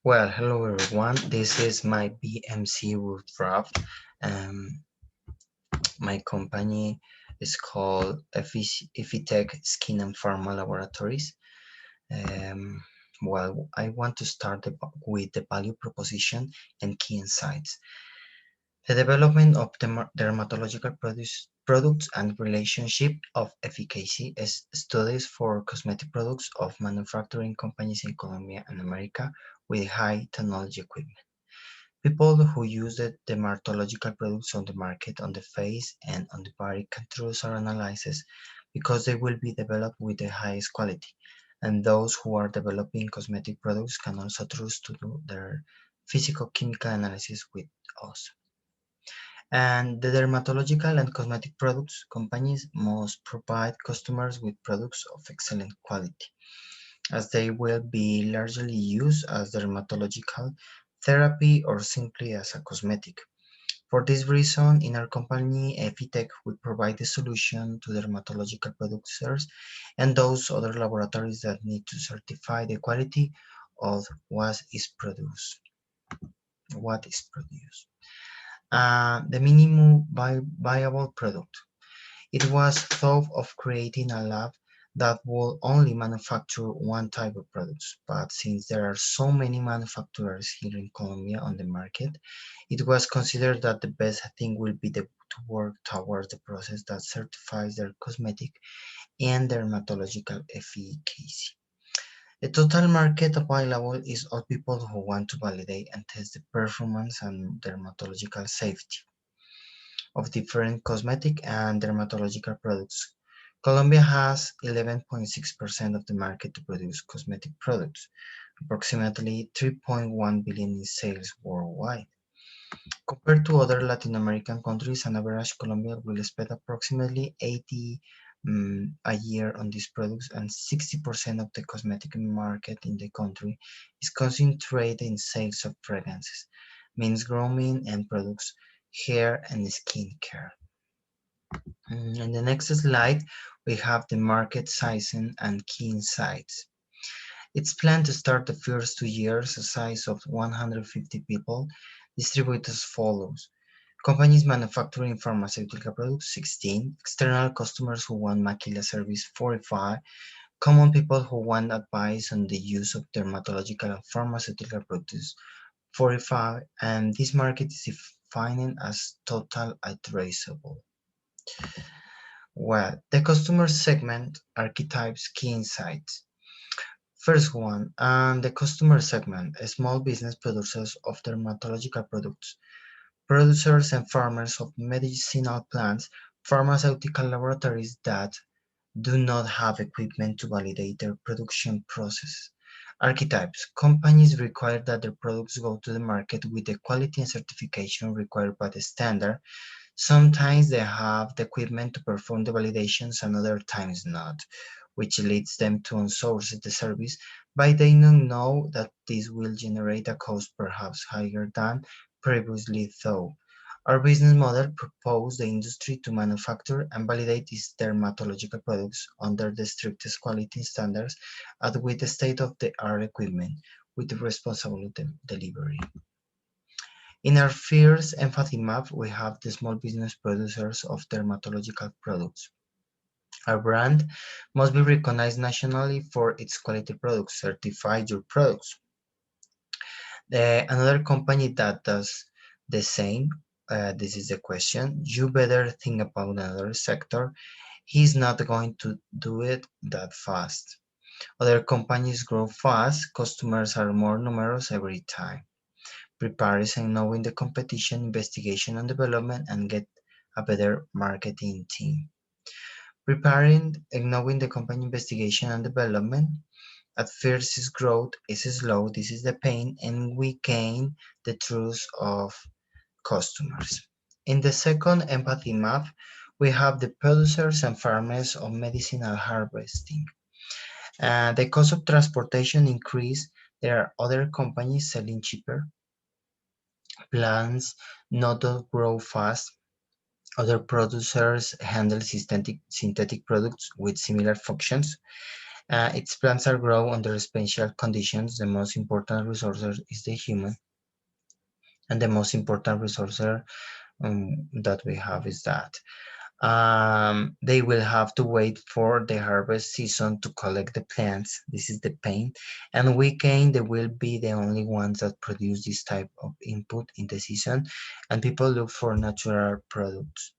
Well, hello everyone. This is my BMC root draft. Um, my company is called Effitech Skin and Pharma Laboratories. Um, well, I want to start with the value proposition and key insights. The development of dermatological products and relationship of efficacy is studies for cosmetic products of manufacturing companies in Colombia and America with high technology equipment. People who use the dermatological products on the market, on the face, and on the body can trust our analysis because they will be developed with the highest quality. And those who are developing cosmetic products can also trust to do their physical-chemical analysis with us. And the dermatological and cosmetic products companies must provide customers with products of excellent quality, as they will be largely used as dermatological therapy or simply as a cosmetic. For this reason, in our company, Effitech, we provide the solution to dermatological producers and those other laboratories that need to certify the quality of what is produced. What is produced. The minimum viable product. It was thought of creating a lab that would only manufacture one type of products, but since there are so many manufacturers here in Colombia on the market, it was considered that the best thing will be to work towards the process that certifies their cosmetic and dermatological efficacy. The total market available is all people who want to validate and test the performance and dermatological safety of different cosmetic and dermatological products. Colombia has 11.6% of the market to produce cosmetic products, approximately 3.1 billion in sales worldwide. Compared to other Latin American countries, on average, Colombia will spend approximately 80 a year on these products, and 60% of the cosmetic market in the country is concentrated in sales of fragrances, men's grooming, and products, hair and skin care. In the next slide, we have the market sizing and key insights. It's planned to start the first 2 years a size of 150 people, distributed as follows. Companies manufacturing pharmaceutical products, 16. External customers who want maquila service, 45. Common people who want advice on the use of dermatological and pharmaceutical products, 45. And this market is defined as total addressable. Well, the customer segment archetypes key insights. First one, the customer segment, small business producers of dermatological products, producers and farmers of medicinal plants, pharmaceutical laboratories that do not have equipment to validate their production process. Archetypes, companies require that their products go to the market with the quality and certification required by the standard. Sometimes they have the equipment to perform the validations and other times not, which leads them to outsource the service, but they don't know that this will generate a cost perhaps higher than previously thought. Our business model proposes the industry to manufacture and validate its dermatological products under the strictest quality standards and with state-of-the-art equipment with responsible delivery. In our first empathy map, we have the small business producers of dermatological products. Our brand must be recognized nationally for its quality products, certify your products. Another company that does the same, this is the question, you better think about another sector. He's not going to do it that fast. Other companies grow fast, customers are more numerous every time. Preparing knowing the competition, investigation and development, and get a better marketing team. Preparing and knowing the company investigation and development. At first, its growth is slow. This is the pain, and we gain the trust of customers. In the second empathy map, we have the producers and farmers of medicinal harvesting. The cost of transportation increase. There are other companies selling cheaper. Plants not grow fast. Other producers handle synthetic products with similar functions. Its plants are grow under special conditions. The most important resource is the human, and the most important resource that we have is that they will have to wait for the harvest season to collect the plants. This is the pain. And weekend, they will be the only ones that produce this type of input in the season. And people look for natural products.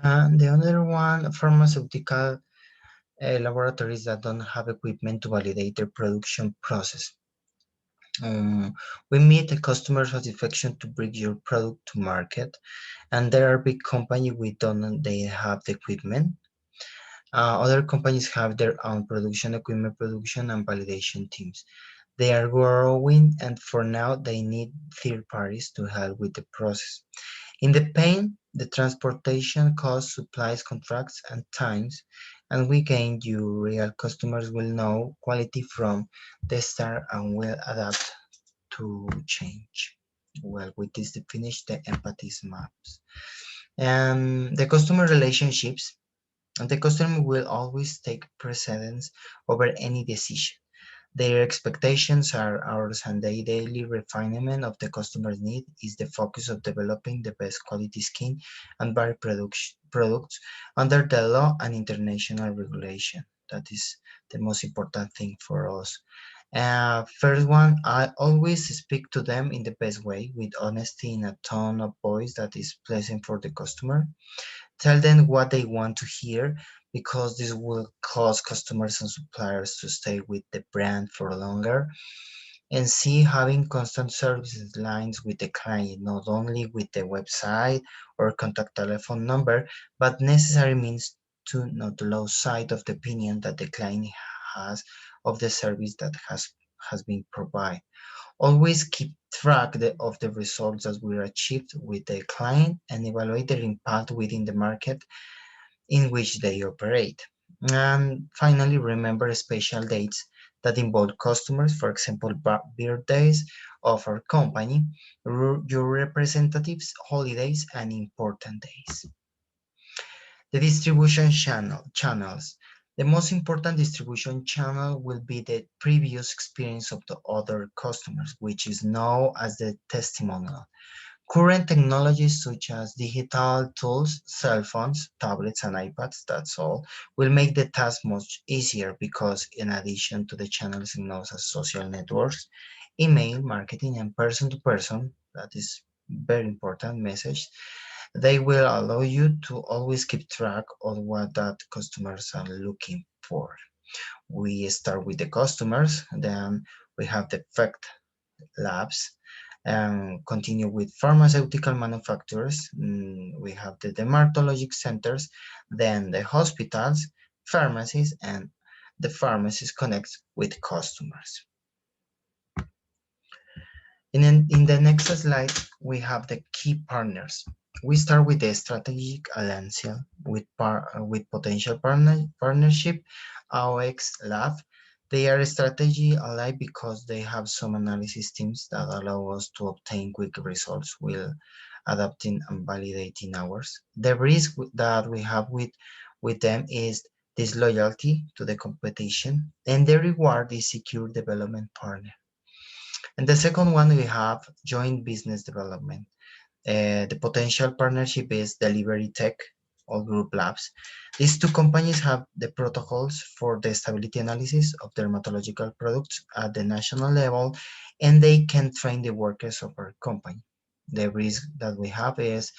And the other one, pharmaceutical laboratories that don't have equipment to validate their production process. Um, we meet the customer satisfaction to bring your product to market, and there are big companies we don't they have the equipment. Other companies have their own production equipment, production and validation teams. They are growing, and for now they need third parties to help with the process. In the pain, the transportation costs, supplies, contracts, and times, and we gain you real customers will know quality from the start and will adapt to change. Well, with this to finish the empathy maps. And the customer relationships, and the customer will always take precedence over any decision. Their expectations are ours, and the daily refinement of the customer's need is the focus of developing the best quality skin and body products under the law and international regulation. That is the most important thing for us. First one, I always speak to them in the best way with honesty in a tone of voice that is pleasant for the customer. Tell them what they want to hear because this will cause customers and suppliers to stay with the brand for longer. And see having constant services lines with the client, not only with the website or contact telephone number, but necessary means to not lose sight of the opinion that the client has of the service that has been provided. Always keep track of the results that were achieved with the client and evaluate their impact within the market in which they operate. And finally, remember special dates that involve customers, for example, birthdays of our company, your representatives, holidays, and important days. The distribution channels. The most important distribution channel will be the previous experience of the other customers, which is known as the testimonial. Current technologies such as digital tools, cell phones, tablets, and iPads, that's all, will make the task much easier because in addition to the channels known as social networks, email, marketing, and person-to-person, that is very important message, they will allow you to always keep track of what that customers are looking for. We start with the customers, then we have the fact labs, and continue with pharmaceutical manufacturers. We have the dermatologic centers, then the hospitals, pharmacies, and the pharmacies connect with customers. In the next slide, we have the key partners. We start with the strategic alliance with potential partnership, AOX Lab. They are strategy alike because they have some analysis teams that allow us to obtain quick results while adapting and validating ours. The risk that we have with them is disloyalty to the competition, and the reward is secure development partner. And the second one, we have joint business development. The potential partnership is Delivery Tech or Group Labs. These two companies have the protocols for the stability analysis of dermatological products at the national level, and they can train the workers of our company. The risk that we have is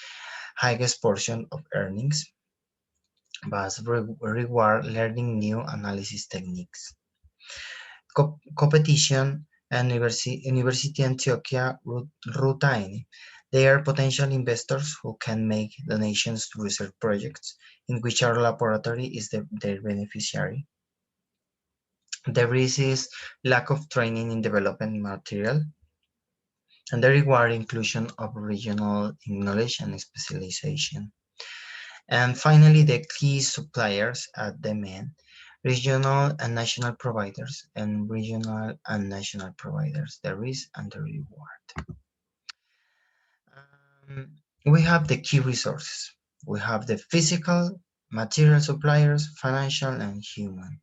highest portion of earnings, but reward learning new analysis techniques. Competition and University Antioquia Rutain. They are potential investors who can make donations to research projects in which our laboratory is their beneficiary. The risk is lack of training in development material, and the reward inclusion of regional knowledge and specialization. And finally, the key suppliers at the main regional and national providers, and regional and national providers, the risk and the reward. We have the key resources. We have the physical material suppliers, financial, and human.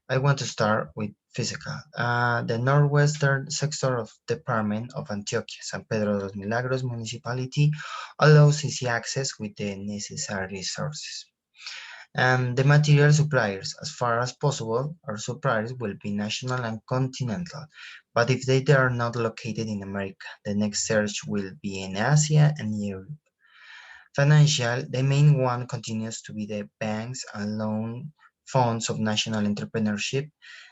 I want to start with physical. The northwestern sector of Department of Antioquia, San Pedro de los Milagros municipality allows easy access with the necessary resources. And the material suppliers, as far as possible, our suppliers will be national and continental. But if they are not located in America, the next search will be in Asia and Europe. Financial, the main one continues to be the banks and loan funds of national entrepreneurship.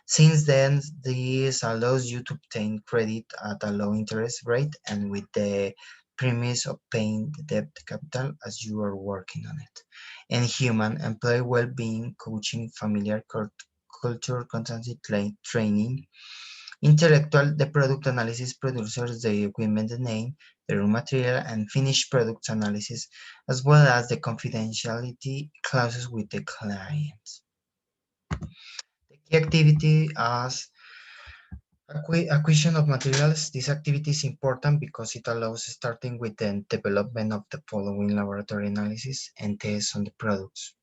Since then, this allows you to obtain credit at a low interest rate and with the premise of paying the debt capital as you are working on it. And human, employee well-being, coaching, familiar culture, constancy training. Intellectual, the product analysis producers, the equipment name, the raw material, and finished products analysis, as well as the confidentiality clauses with the clients. The key activity as acquisition of materials. This activity is important because it allows starting with the development of the following laboratory analysis and tests on the products.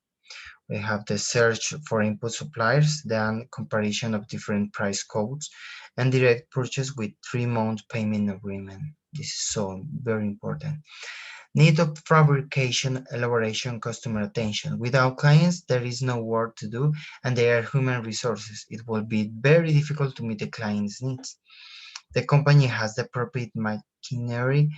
We have the search for input suppliers, then comparison of different price codes, and direct purchase with 3-month payment agreement. This is so very important. Need of fabrication, elaboration, customer attention. Without clients, there is no work to do, and they are human resources. It will be very difficult to meet the client's needs. The company has the appropriate machinery,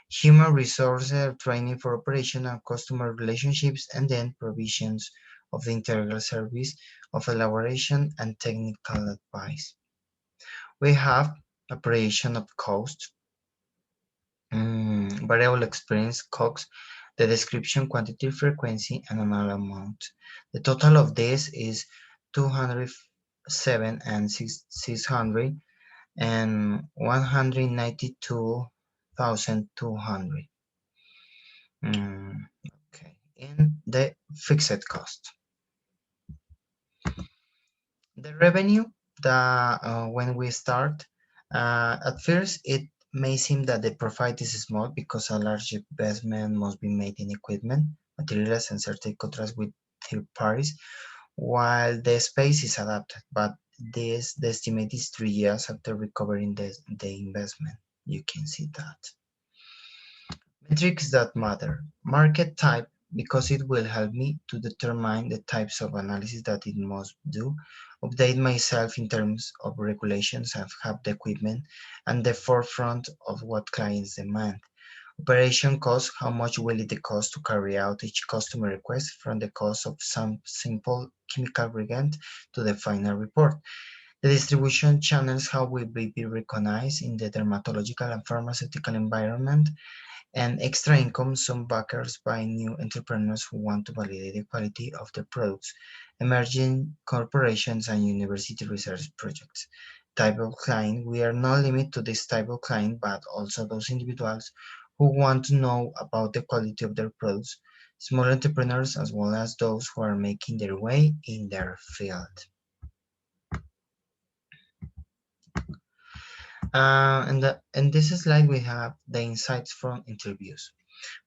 human resources, training for operation and customer relationships, and then provisions of the integral service of elaboration and technical advice. We have operation of cost, variable experience, COGS, the description, quantity, frequency, and annual amount. The total of this is 207 and 600 and 192,200. Okay, in the fixed cost. The revenue that when we start, at first it may seem that the profit is small because a large investment must be made in equipment, materials, and certain contracts with third parties, while the space is adapted. But the estimate is 3 years after recovering the investment. You can see that. Metrics that matter. Market type, because it will help me to determine the types of analysis that it must do. Update myself in terms of regulations and have the equipment and the forefront of what clients demand. Operation cost, how much will it cost to carry out each customer request from the cost of some simple chemical reagent to the final report. The distribution channels, how will we be recognized in the dermatological and pharmaceutical environment, and extra income, some backers by new entrepreneurs who want to validate the quality of their products, emerging corporations and university research projects. Type of client, we are not limited to this type of client, but also those individuals who want to know about the quality of their products, small entrepreneurs as well as those who are making their way in their field. In this slide, we have the insights from interviews.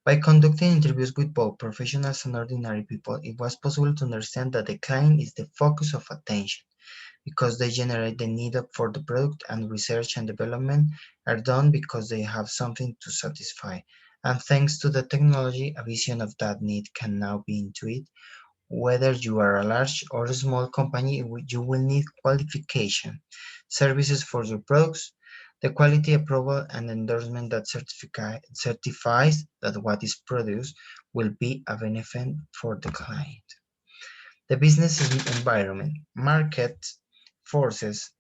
By conducting interviews with both professionals and ordinary people, it was possible to understand that the client is the focus of attention because they generate the need for the product, and research and development are done because they have something to satisfy. And thanks to the technology, a vision of that need can now be intuited. Whether you are a large or a small company, you will need qualification, services for your products, the quality approval and endorsement that certifies that what is produced will be a benefit for the client. The business environment, market forces.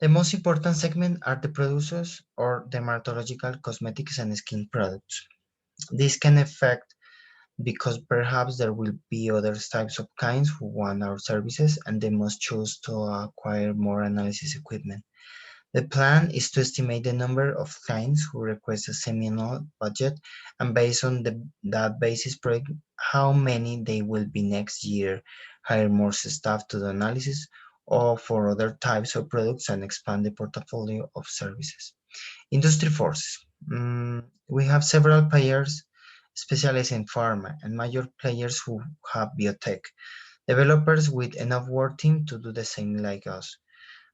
The most important segment are the producers or dermatological cosmetics and skin products. This can affect because perhaps there will be other types of clients who want our services and they must choose to acquire more analysis equipment. The plan is to estimate the number of clients who request a semi-annual budget and based on that basis project how many they will be next year, hire more staff to do analysis or for other types of products and expand the portfolio of services. Industry forces. We have several players specialists in pharma, and major players who have biotech, developers with enough work team to do the same like us.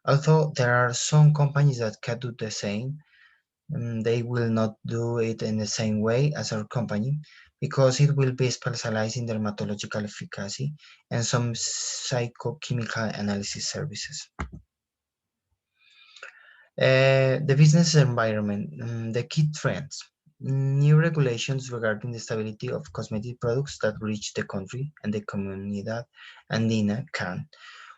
Although there are some companies that can do the same, they will not do it in the same way as our company because it will be specialized in dermatological efficacy and some psychochemical analysis services. The business environment, the key trends, new regulations regarding the stability of cosmetic products that reach the country and the Comunidad Andina can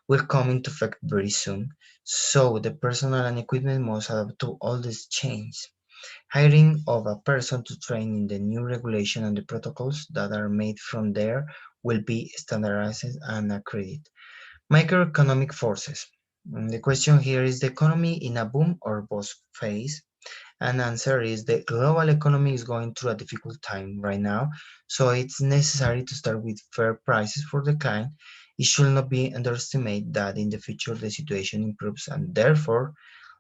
will come into effect very soon. So the personnel and equipment must adapt to all these changes. Hiring of a person to train in the new regulation and the protocols that are made from there will be standardized and accredited. Microeconomic forces. The question here is the economy in a boom or bust phase? And answer is the global economy is going through a difficult time right now, so it's necessary to start with fair prices for the client. It should not be underestimated that in the future the situation improves and therefore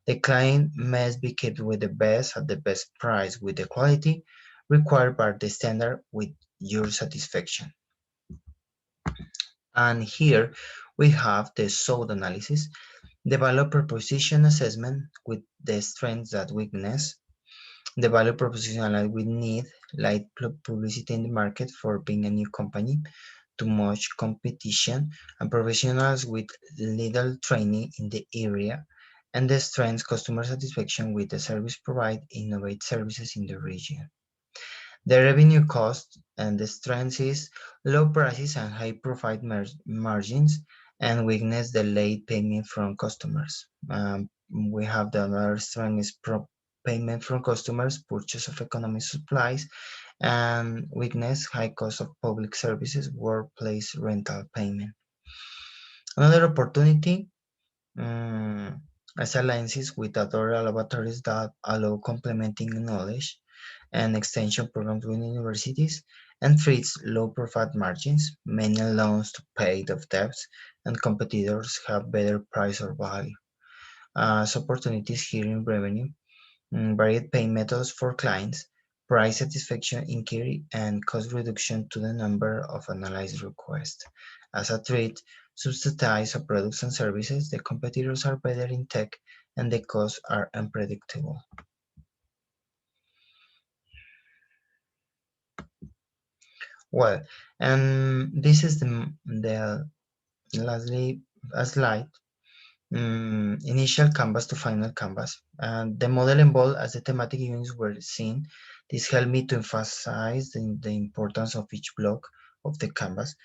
the client must be kept with the best at the best price with the quality required by the standard with your satisfaction. And here we have the SWOT analysis, develop proposition assessment with the strengths that weakness, the value proposition aligned with need, like publicity in the market for being a new company, too much competition, and professionals with little training in the area, and the strengths customer satisfaction with the service provide innovate services in the region. The revenue cost and the strength is low prices and high profit margins, and weakness the late payment from customers. We have the other strength is payment from customers, purchase of economic supplies, and weakness high cost of public services, workplace rental payment. Another opportunity as alliances with other laboratories that allow complementing knowledge and extension programs with universities, and treats low profit margins, many loans to paid off debts, and competitors have better price or value. As opportunities here in revenue, varied pay methods for clients, price satisfaction inquiry, and cost reduction to the number of analyzed requests. As a threat, subsidize of products and services, the competitors are better in tech and the costs are unpredictable. Well, and this is the lastly a slide. Initial canvas to final canvas. And the model involved as the thematic units were seen. This helped me to emphasize the importance of each block of the canvas,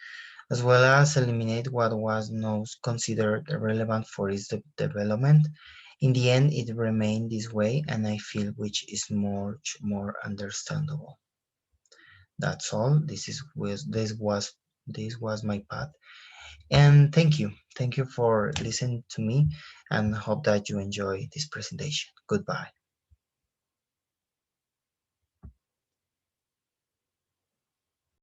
as well as eliminate what was not considered relevant for its development. In the end, it remained this way, and I feel which is much more understandable. That's all. This was my path. And thank you for listening to me, and hope that you enjoy this presentation. Goodbye.